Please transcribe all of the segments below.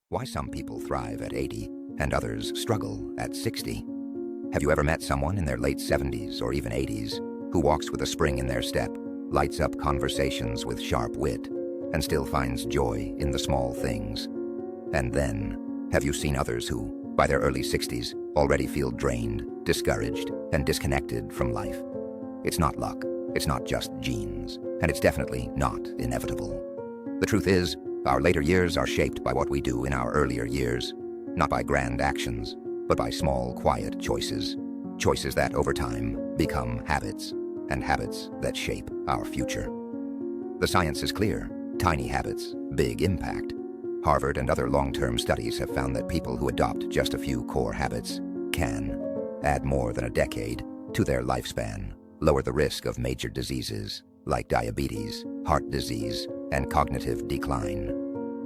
Why some people thrive at 80 and others struggle at 60. Have you ever met someone in their late 70s or even 80s who walks with a spring in their step, lights up conversations with sharp wit, and still finds joy in the small things? And then, have you seen others who, by their early 60s, already feel drained, discouraged, and disconnected from life? It's not luck, it's not just genes, and it's definitely not inevitable. The truth is, our later years are shaped by what we do in our earlier years, not by grand actions, but by small, quiet choices. Choices that, over time, become habits, and habits that shape our future. The science is clear. Tiny habits, big impact. Harvard and other long-term studies have found that people who adopt just a few core habits can add more than a decade to their lifespan, lower the risk of major diseases like diabetes, heart disease, and cognitive decline,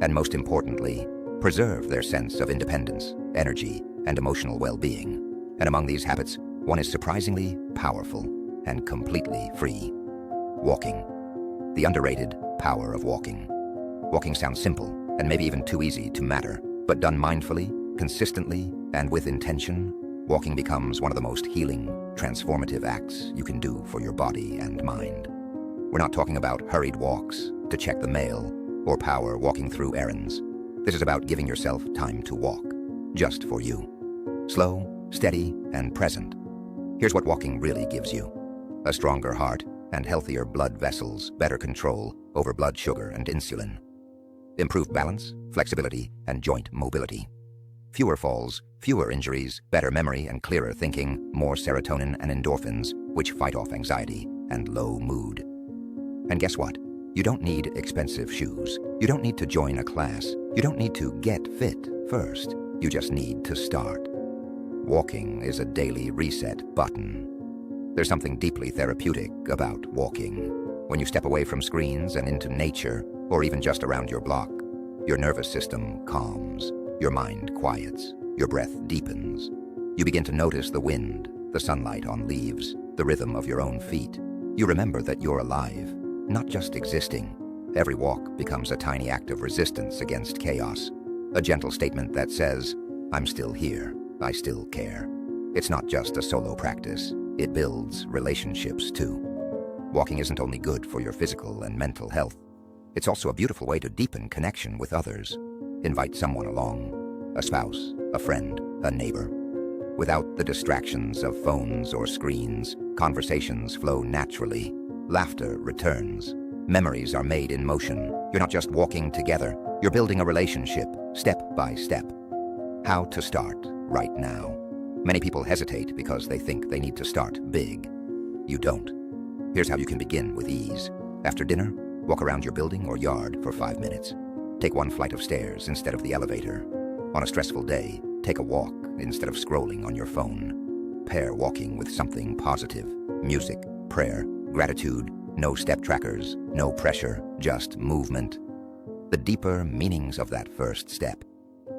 and most importantly, preserve their sense of independence, energy, and emotional well-being. And among these habits, one is surprisingly powerful and completely free. Walking. The underrated power of walking. Walking sounds simple and maybe even too easy to matter, but done mindfully, consistently, and with intention, walking becomes one of the most healing, transformative acts you can do for your body and mind. We're not talking about hurried walks to check the mail or power walking through errands. This is about giving yourself time to walk, just for you. Slow, steady, and present. Here's what walking really gives you: a stronger heart and healthier blood vessels, better control over blood sugar and insulin, improved balance, flexibility, and joint mobility, fewer falls, fewer injuries, better memory and clearer thinking, more serotonin and endorphins, which fight off anxiety and low mood. And guess what? You don't need expensive shoes. You don't need to join a class. You don't need to get fit first. You just need to start. Walking is a daily reset button. There's something deeply therapeutic about walking. When you step away from screens and into nature, or even just around your block, your nervous system calms, your mind quiets, your breath deepens. You begin to notice the wind, the sunlight on leaves, the rhythm of your own feet. You remember that you're alive, not just existing. Every walk becomes a tiny act of resistance against chaos, a gentle statement that says, I'm still here, I still care. It's not just a solo practice. It builds relationships too. Walking isn't only good for your physical and mental health. It's also a beautiful way to deepen connection with others. Invite someone along, a spouse, a friend, a neighbor. Without the distractions of phones or screens, conversations flow naturally. Laughter returns. Memories are made in motion. You're not just walking together. You're building a relationship, step by step. How to start right now. Many people hesitate because they think they need to start big. You don't. Here's how you can begin with ease. After dinner, walk around your building or yard for 5 minutes. Take one flight of stairs instead of the elevator. On a stressful day, take a walk instead of scrolling on your phone. Pair walking with something positive: music, prayer, gratitude, no step trackers, no pressure, just movement. The deeper meanings of that first step.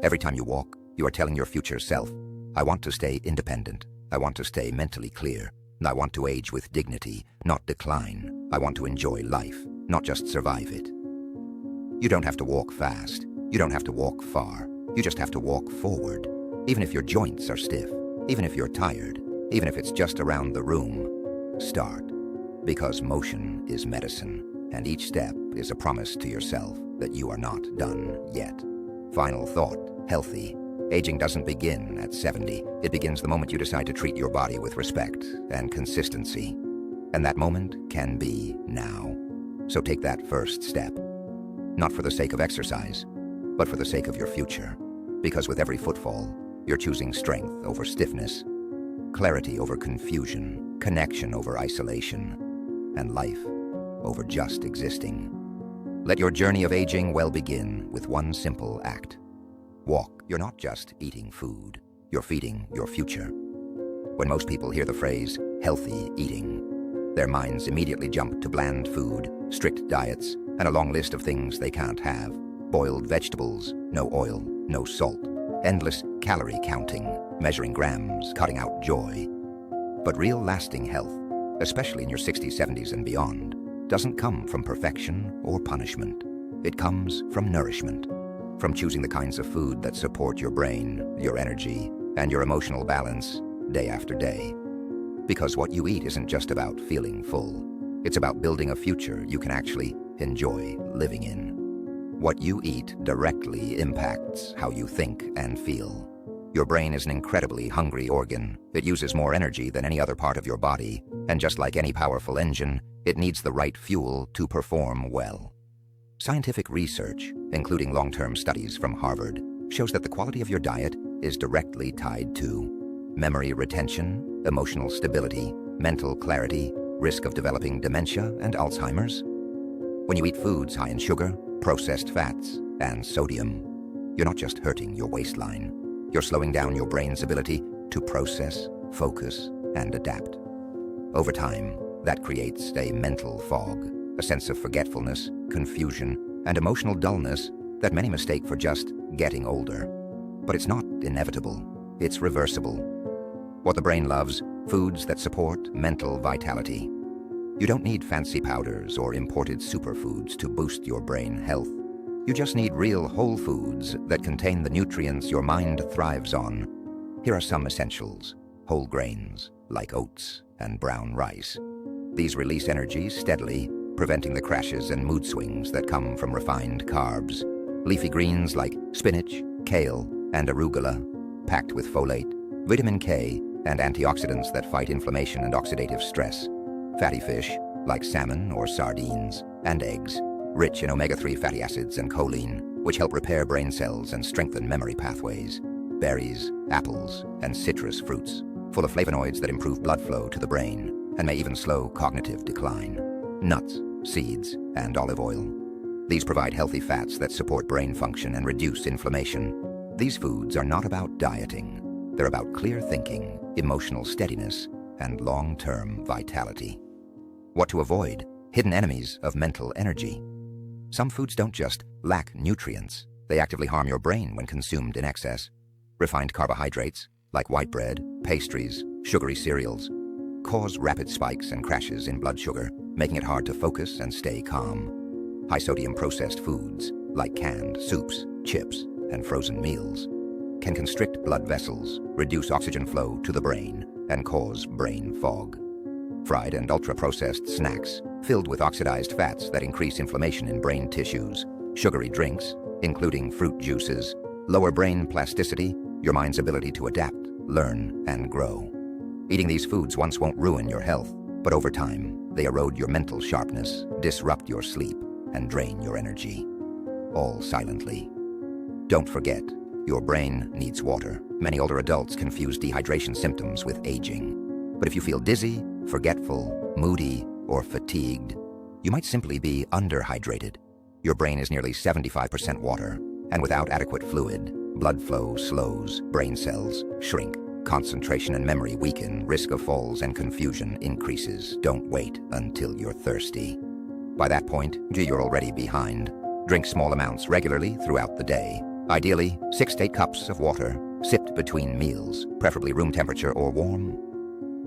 Every time you walk, you are telling your future self, I want to stay independent. I want to stay mentally clear. I want to age with dignity, not decline. I want to enjoy life, not just survive it. You don't have to walk fast. You don't have to walk far. You just have to walk forward. Even if your joints are stiff, even if you're tired, even if it's just around the room, start. Because motion is medicine, and each step is a promise to yourself that you are not done yet. Final thought: healthy. Aging doesn't begin at 70. It begins the moment you decide to treat your body with respect and consistency. And that moment can be now. So take that first step. Not for the sake of exercise, but for the sake of your future. Because with every footfall, you're choosing strength over stiffness, clarity over confusion, connection over isolation, and life over just existing. Let your journey of aging well begin with one simple act. Walk. You're not just eating food. You're feeding your future. When most people hear the phrase healthy eating, their minds immediately jump to bland food, strict diets, and a long list of things they can't have. Boiled vegetables, no oil, no salt, endless calorie counting, measuring grams, cutting out joy. But real lasting health, especially in your 60s, 70s, and beyond, doesn't come from perfection or punishment. It comes from nourishment. from choosing the kinds of food that support your brain, your energy, and your emotional balance day after day. Because what you eat isn't just about feeling full. It's about building a future you can actually enjoy living in. What you eat directly impacts how you think and feel. Your brain is an incredibly hungry organ. It uses more energy than any other part of your body, and just like any powerful engine, it needs the right fuel to perform well. Scientific research, including long-term studies from Harvard, shows that the quality of your diet is directly tied to memory retention, emotional stability, mental clarity, risk of developing dementia and Alzheimer's. When you eat foods high in sugar, processed fats, and sodium, you're not just hurting your waistline. You're slowing down your brain's ability to process, focus, and adapt. Over time, that creates a mental fog, a sense of forgetfulness, confusion, and emotional dullness that many mistake for just getting older. But it's not inevitable. It's reversible. What the brain loves, foods that support mental vitality. You don't need fancy powders or imported superfoods to boost your brain health. You just need real whole foods that contain the nutrients your mind thrives on. Here are some essentials. Whole grains, like oats and brown rice. These release energy steadily, preventing the crashes and mood swings that come from refined carbs. Leafy greens like spinach, kale, and arugula, packed with folate, vitamin K, and antioxidants that fight inflammation and oxidative stress. Fatty fish, like salmon or sardines, and eggs, rich in omega-3 fatty acids and choline, which help repair brain cells and strengthen memory pathways. Berries, apples, and citrus fruits, full of flavonoids that improve blood flow to the brain and may even slow cognitive decline. Nuts, seeds, and olive oil. These provide healthy fats that support brain function and reduce inflammation. These foods are not about dieting. They're about clear thinking, emotional steadiness, and long-term vitality. What to avoid? Hidden enemies of mental energy. Some foods don't just lack nutrients. They actively harm your brain when consumed in excess. Refined carbohydrates, like white bread, pastries, sugary cereals, cause rapid spikes and crashes in blood sugar, making it hard to focus and stay calm. High-sodium processed foods, like canned soups, chips, and frozen meals, can constrict blood vessels, reduce oxygen flow to the brain, and cause brain fog. Fried and ultra-processed snacks, filled with oxidized fats that increase inflammation in brain tissues. Sugary drinks, including fruit juices, lower brain plasticity, your mind's ability to adapt, learn, and grow. Eating these foods once won't ruin your health, but over time, they erode your mental sharpness, disrupt your sleep, and drain your energy. All silently. Don't forget, your brain needs water. Many older adults confuse dehydration symptoms with aging. But if you feel dizzy, forgetful, moody, or fatigued, you might simply be underhydrated. Your brain is nearly 75% water, and without adequate fluid, blood flow slows, brain cells shrink, concentration and memory weaken, risk of falls and confusion increases. Don't wait until you're thirsty. By that point, you're already behind. Drink small amounts regularly throughout the day. Ideally, 6 to 8 cups of water, sipped between meals, preferably room temperature or warm.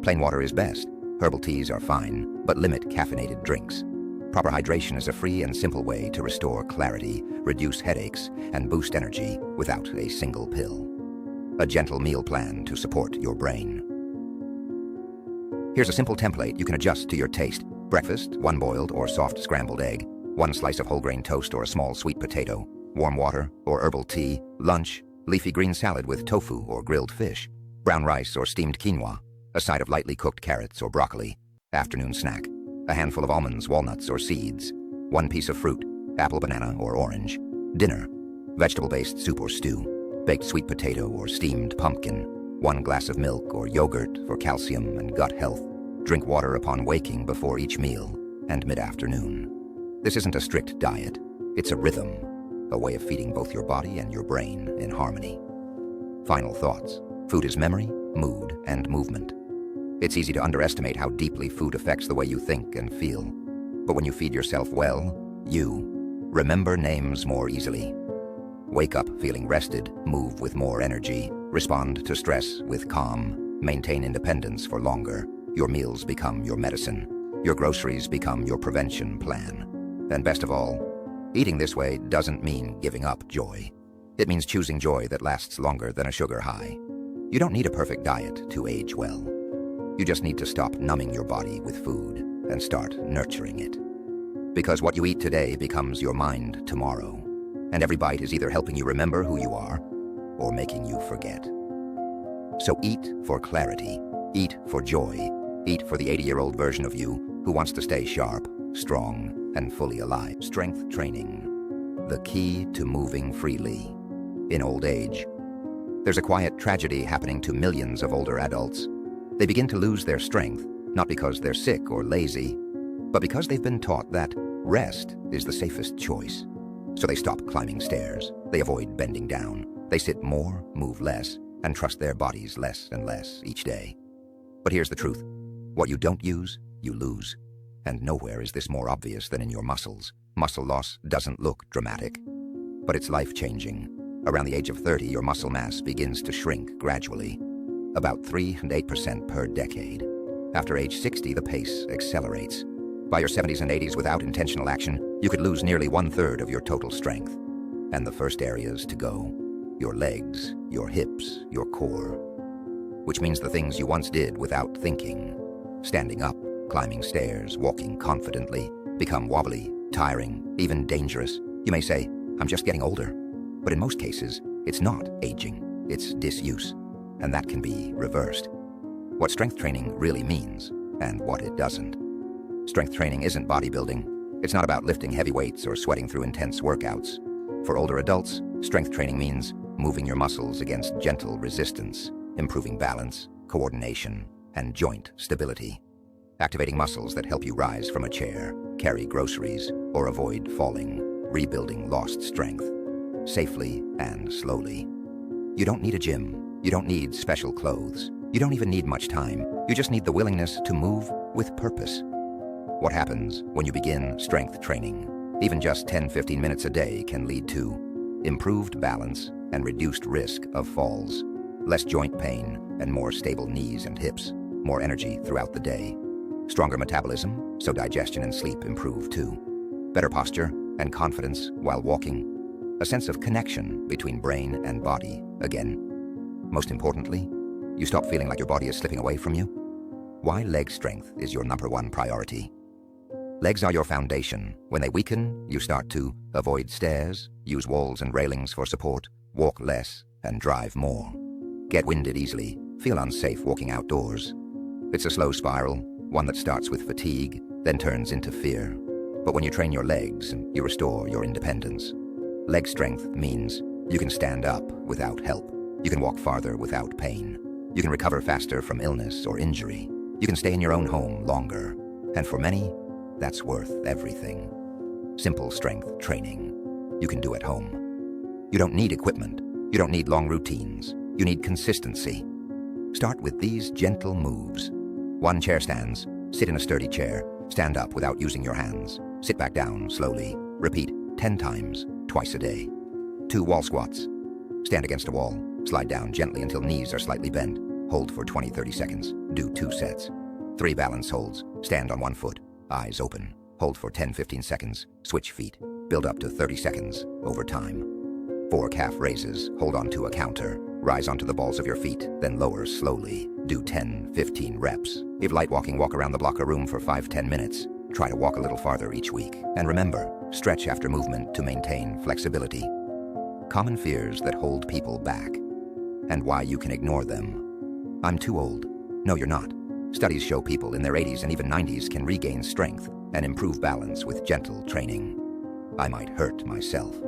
Plain water is best. Herbal teas are fine, but limit caffeinated drinks. Proper hydration is a free and simple way to restore clarity, reduce headaches, and boost energy without a single pill. A gentle meal plan to support your brain. Here's a simple template you can adjust to your taste. Breakfast, 1 boiled or soft scrambled egg, 1 slice of whole grain toast or a small sweet potato, warm water or herbal tea. Lunch, leafy green salad with tofu or grilled fish, brown rice or steamed quinoa, a side of lightly cooked carrots or broccoli. Afternoon snack, a handful of almonds, walnuts, or seeds, 1 piece of fruit, apple, banana, or orange. Dinner, vegetable-based soup or stew, baked sweet potato or steamed pumpkin, 1 glass of milk or yogurt for calcium and gut health. Drink water upon waking before each meal and mid-afternoon. This isn't a strict diet. It's a rhythm, a way of feeding both your body and your brain in harmony. Final thoughts. Food is memory, mood, and movement. It's easy to underestimate how deeply food affects the way you think and feel. But when you feed yourself well, you remember names more easily. Wake up feeling rested, move with more energy, respond to stress with calm, maintain independence for longer. Your meals become your medicine. Your groceries become your prevention plan. And best of all, eating this way doesn't mean giving up joy. It means choosing joy that lasts longer than a sugar high. You don't need a perfect diet to age well. You just need to stop numbing your body with food and start nurturing it. Because what you eat today becomes your mind tomorrow, and every bite is either helping you remember who you are or making you forget. So eat for clarity, eat for joy, eat for the 80-year-old version of you who wants to stay sharp, strong, and fully alive. Strength training, the key to moving freely in old age. There's a quiet tragedy happening to millions of older adults. They begin to lose their strength, not because they're sick or lazy, but because they've been taught that rest is the safest choice. So they stop climbing stairs, they avoid bending down, they sit more, move less, and trust their bodies less and less each day. But here's the truth. What you don't use, you lose. And nowhere is this more obvious than in your muscles. Muscle loss doesn't look dramatic, but it's life-changing. Around the age of 30, your muscle mass begins to shrink gradually, about 3 and 8% per decade. After age 60, the pace accelerates. By your 70s and 80s, without intentional action, you could lose nearly 1/3 of your total strength. And the first areas to go: your legs, your hips, your core. Which means the things you once did without thinking, standing up, climbing stairs, walking confidently, become wobbly, tiring, even dangerous. You may say, I'm just getting older. But in most cases, it's not aging, it's disuse. And that can be reversed. What strength training really means, and what it doesn't. Strength training isn't bodybuilding. It's not about lifting heavy weights or sweating through intense workouts. For older adults, strength training means moving your muscles against gentle resistance, improving balance, coordination, and joint stability. Activating muscles that help you rise from a chair, carry groceries, or avoid falling, rebuilding lost strength, safely and slowly. You don't need a gym. You don't need special clothes. You don't even need much time. You just need the willingness to move with purpose. What happens when you begin strength training? Even just 10-15 minutes a day can lead to improved balance and reduced risk of falls, less joint pain and more stable knees and hips, more energy throughout the day, stronger metabolism, so digestion and sleep improve too, better posture and confidence while walking, a sense of connection between brain and body again. Most importantly, you stop feeling like your body is slipping away from you. Why leg strength is your #1 priority. Legs are your foundation. When they weaken, you start to avoid stairs, use walls and railings for support, walk less, and drive more. Get winded easily, feel unsafe walking outdoors. It's a slow spiral, one that starts with fatigue, then turns into fear. But when you train your legs, you restore your independence. Leg strength means you can stand up without help. You can walk farther without pain. You can recover faster from illness or injury. You can stay in your own home longer. And for many, that's worth everything. Simple strength training. You can do at home. You don't need equipment. You don't need long routines. You need consistency. Start with these gentle moves. 1 chair stands. Sit in a sturdy chair. Stand up without using your hands. Sit back down slowly. Repeat 10 times, twice a day. 2 wall squats. Stand against a wall. Slide down gently until knees are slightly bent. Hold for 20-30 seconds. Do 2 sets. 3 balance holds. Stand on 1 foot. Eyes open. Hold for 10-15 seconds. Switch feet. Build up to 30 seconds over time. 4 calf raises. Hold onto a counter. Rise onto the balls of your feet, then lower slowly. Do 10-15 reps. If light walking, walk around the block or room for 5-10 minutes. Try to walk a little farther each week. And remember, stretch after movement to maintain flexibility. Common fears that hold people back, and why you can ignore them. I'm too old. No, you're not. Studies show people in their 80s and even 90s can regain strength and improve balance with gentle training. I might hurt myself.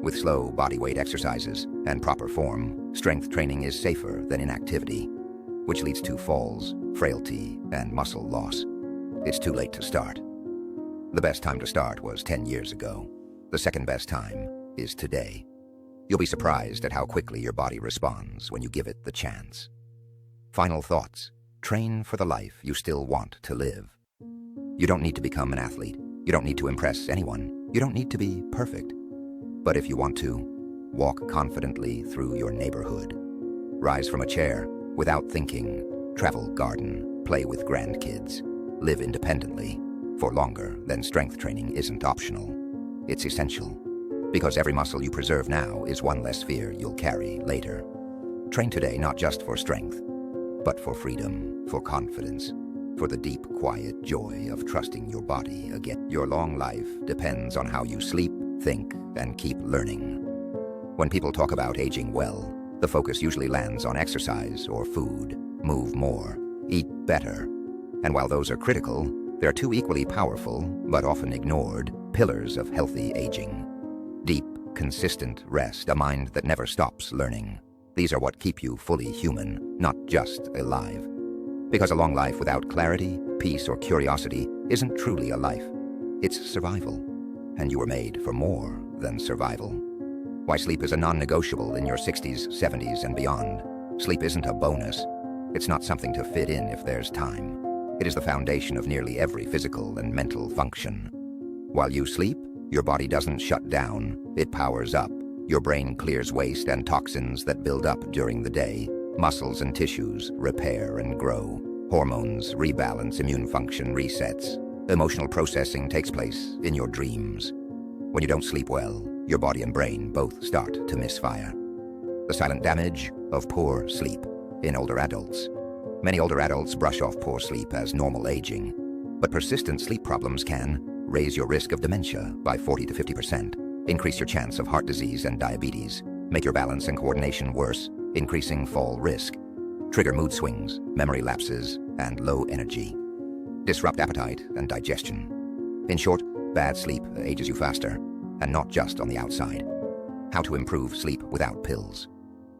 With slow bodyweight exercises and proper form, strength training is safer than inactivity, which leads to falls, frailty, and muscle loss. It's too late to start. The best time to start was 10 years ago. The second best time is today. You'll be surprised at how quickly your body responds when you give it the chance. Final thoughts. Train for the life you still want to live. You don't need to become an athlete. You don't need to impress anyone. You don't need to be perfect. But if you want to, walk confidently through your neighborhood. Rise from a chair without thinking. Travel garden. Play with grandkids. Live independently. For longer, then strength training isn't optional. It's essential. Because every muscle you preserve now is one less fear you'll carry later. Train today not just for strength, but for freedom, for confidence, for the deep, quiet joy of trusting your body again. Your long life depends on how you sleep, think, and keep learning. When people talk about aging well, the focus usually lands on exercise or food. Move more, eat better. And while those are critical, they're two equally powerful, but often ignored, pillars of healthy aging. Deep, consistent rest, a mind that never stops learning. These are what keep you fully human, not just alive. Because a long life without clarity, peace, or curiosity isn't truly a life. It's survival. And you were made for more than survival. Why sleep is a non-negotiable in your 60s, 70s, and beyond. Sleep isn't a bonus. It's not something to fit in if there's time. It is the foundation of nearly every physical and mental function. While you sleep, your body doesn't shut down, it powers up. Your brain clears waste and toxins that build up during the day. Muscles and tissues repair and grow. Hormones rebalance, immune function resets. Emotional processing takes place in your dreams. When you don't sleep well, your body and brain both start to misfire. The silent damage of poor sleep in older adults. Many older adults brush off poor sleep as normal aging, but persistent sleep problems can raise your risk of dementia by 40 to 50%, increase your chance of heart disease and diabetes, make your balance and coordination worse, increasing fall risk, trigger mood swings, memory lapses, and low energy, disrupt appetite and digestion. In short, bad sleep ages you faster, and not just on the outside. How to improve sleep without pills.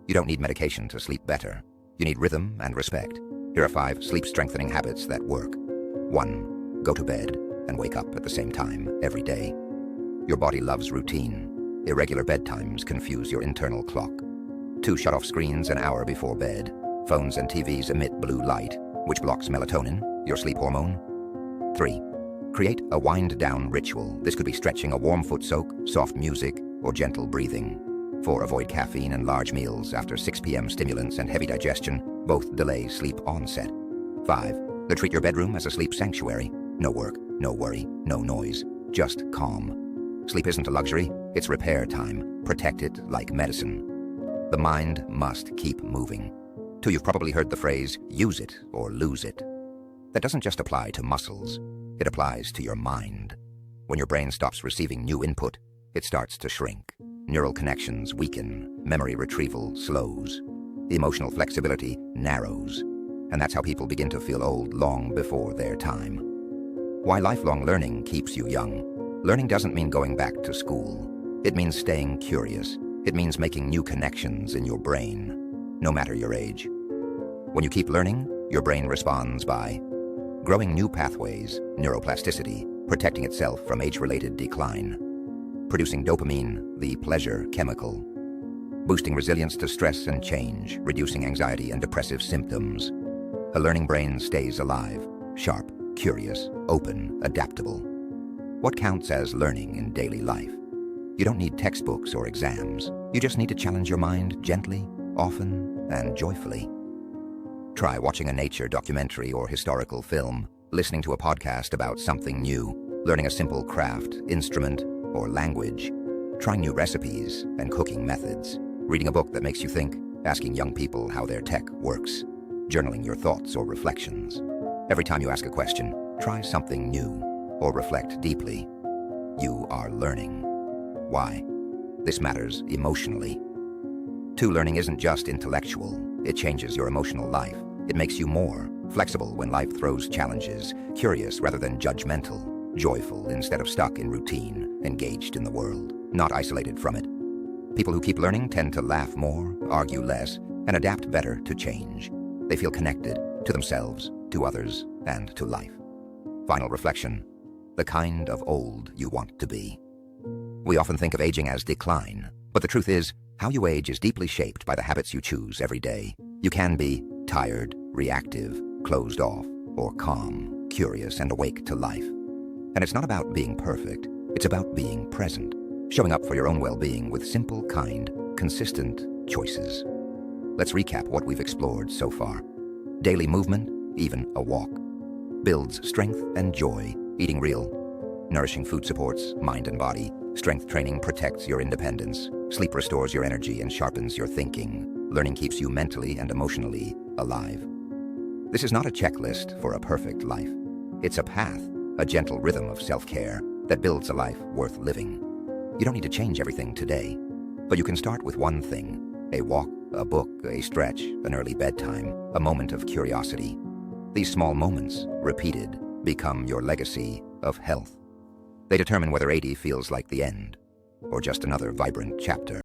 You don't need medication to sleep better. You need rhythm and respect. Here are 5 sleep-strengthening habits that work. 1. Go to bed and wake up at the same time every day. Your body loves routine. Irregular bedtimes confuse your internal clock. 2. Shut off screens an hour before bed. Phones and TVs emit blue light, which blocks melatonin, your sleep hormone. 3. Create a wind-down ritual. This could be stretching, a warm foot soak, soft music, or gentle breathing. 4. Avoid caffeine and large meals after 6 p.m. Stimulants and heavy digestion both delay sleep onset. 5. Treat your bedroom as a sleep sanctuary. No work, no worry, no noise, just calm. Sleep isn't a luxury, it's repair time. Protect it like medicine. The mind must keep moving. 2. You've probably heard the phrase, use it or lose it. That doesn't just apply to muscles, it applies to your mind. When your brain stops receiving new input, it starts to shrink. Neural connections weaken, memory retrieval slows, emotional flexibility narrows, and that's how people begin to feel old long before their time. Why lifelong learning keeps you young. Learning doesn't mean going back to school. It means staying curious. It means making new connections in your brain, no matter your age. When you keep learning, your brain responds by growing new pathways, neuroplasticity, protecting itself from age-related decline, producing dopamine, the pleasure chemical, boosting resilience to stress and change, reducing anxiety and depressive symptoms. A learning brain stays alive, sharp, curious, open, adaptable. What counts as learning in daily life? You don't need textbooks or exams. You just need to challenge your mind gently, often, and joyfully. Try watching a nature documentary or historical film, listening to a podcast about something new, learning a simple craft, instrument, or language, trying new recipes and cooking methods, reading a book that makes you think, asking young people how their tech works, journaling your thoughts or reflections. Every time you ask a question, try something new or reflect deeply. You are learning. Why? This matters emotionally. 2. Learning isn't just intellectual. It changes your emotional life. It makes you more flexible when life throws challenges, curious rather than judgmental, joyful instead of stuck in routine, engaged in the world, not isolated from it. People who keep learning tend to laugh more, argue less, and adapt better to change. They feel connected to themselves, to others, and to life. Final reflection: the kind of old you want to be. We often think of aging as decline, but the truth is, how you age is deeply shaped by the habits you choose every day. You can be tired, reactive, closed off, or calm, curious, and awake to life. And it's not about being perfect, it's about being present, showing up for your own well-being with simple, kind, consistent choices. Let's recap what we've explored so far. Daily movement, even a walk, builds strength and joy. Eating real, nourishing food supports mind and body. Strength training protects your independence. Sleep restores your energy and sharpens your thinking. Learning keeps you mentally and emotionally alive. This is not a checklist for a perfect life. It's a path, a gentle rhythm of self-care that builds a life worth living. You don't need to change everything today, but you can start with one thing: a walk, a book, a stretch, an early bedtime, a moment of curiosity. These small moments, repeated, become your legacy of health. They determine whether 80 feels like the end or just another vibrant chapter.